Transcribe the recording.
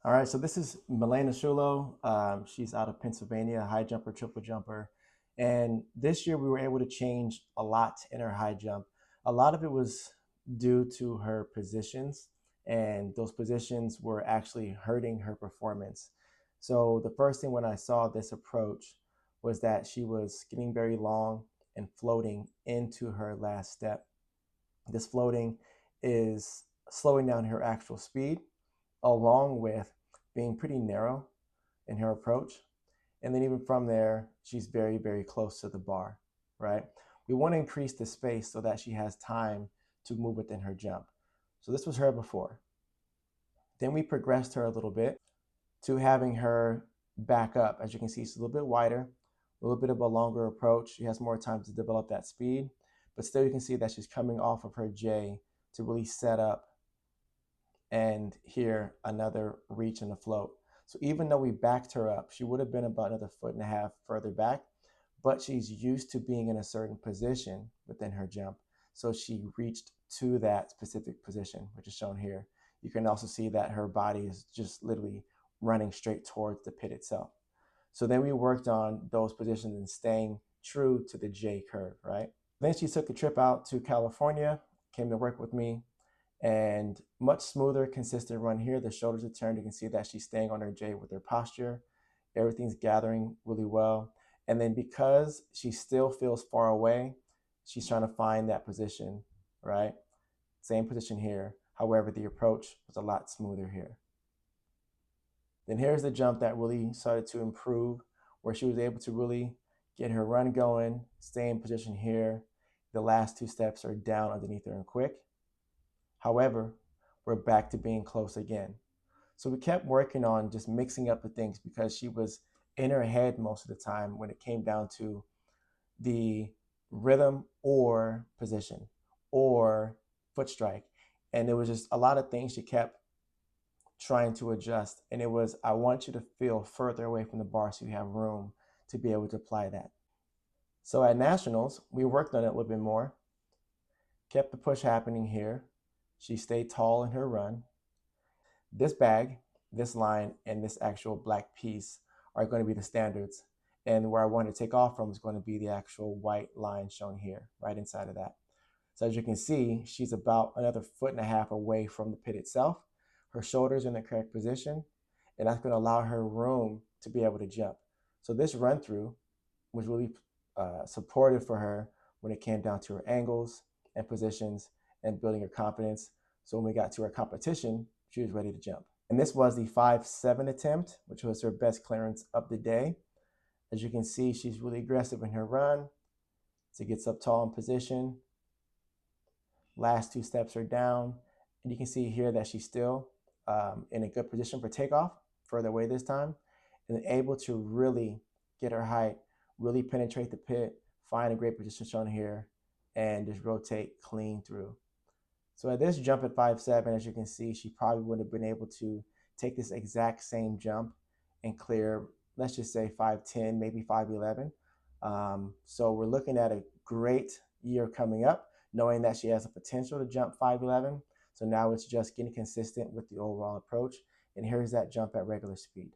All right, so this is Milena Sciullo. She's out of Pennsylvania, high jumper, triple jumper. And this year we were able to change a lot in her high jump. A lot of it was due to her positions, and those positions were actually hurting her performance. So the first thing when I saw this approach was that she was getting very long and floating into her last step. This floating is slowing down her actual speed along with being pretty narrow in her approach. And then even from there, she's very, very close to the bar, right? We want to increase the space so that she has time to move within her jump. So this was her before. Then we progressed her a little bit to having her back up. As you can see, she's a little bit wider, a little bit of a longer approach. She has more time to develop that speed, but still you can see that she's coming off of her J to really set up and here another reach and a float. So even though we backed her up, she would have been about another 1.5 feet further back, but she's used to being in a certain position within her jump. So she reached to that specific position, which is shown here. You can also see that her body is just literally running straight towards the pit itself. So then we worked on those positions and staying true to the J curve, right? Then she took a trip out to California, came to work with me, and much smoother, consistent run here. The shoulders are turned. You can see that she's staying on her J with her posture. Everything's gathering really well. And then because she still feels far away, she's trying to find that position, right? Same position here. However, the approach was a lot smoother here. Then here's the jump that really started to improve, where she was able to really get her run going, stay in position here. The last two steps are down underneath her and quick. However, we're back to being close again. So we kept working on just mixing up the things because she was in her head most of the time when it came down to the rhythm or position or foot strike. And there was just a lot of things she kept trying to adjust. And it was, I want you to feel further away from the bar so you have room to be able to apply that. So at Nationals, we worked on it a little bit more, kept the push happening here. She stayed tall in her run. This bag, this line, and this actual black piece are going to be the standards. And where I want to take off from is going to be the actual white line shown here, right inside of that. So as you can see, she's about another 1.5 feet away from the pit itself. Her shoulders are in the correct position, and that's going to allow her room to be able to jump. So this run through was really supportive for her when it came down to her angles and positions and building her confidence. So when we got to her competition, she was ready to jump. And this was the 5.7 attempt, which was her best clearance of the day. As you can see, she's really aggressive in her run. She gets up tall in position. Last two steps are down. And you can see here that she's still in a good position for takeoff, further away this time, and able to really get her height, really penetrate the pit, find a great position shown here, and just rotate clean through. So at this jump at 5.7, as you can see, she probably would have been able to take this exact same jump and clear, let's just say 5.10, maybe 5.11. So we're looking at a great year coming up, knowing that she has the potential to jump 5.11. So now it's just getting consistent with the overall approach. And here's that jump at regular speed.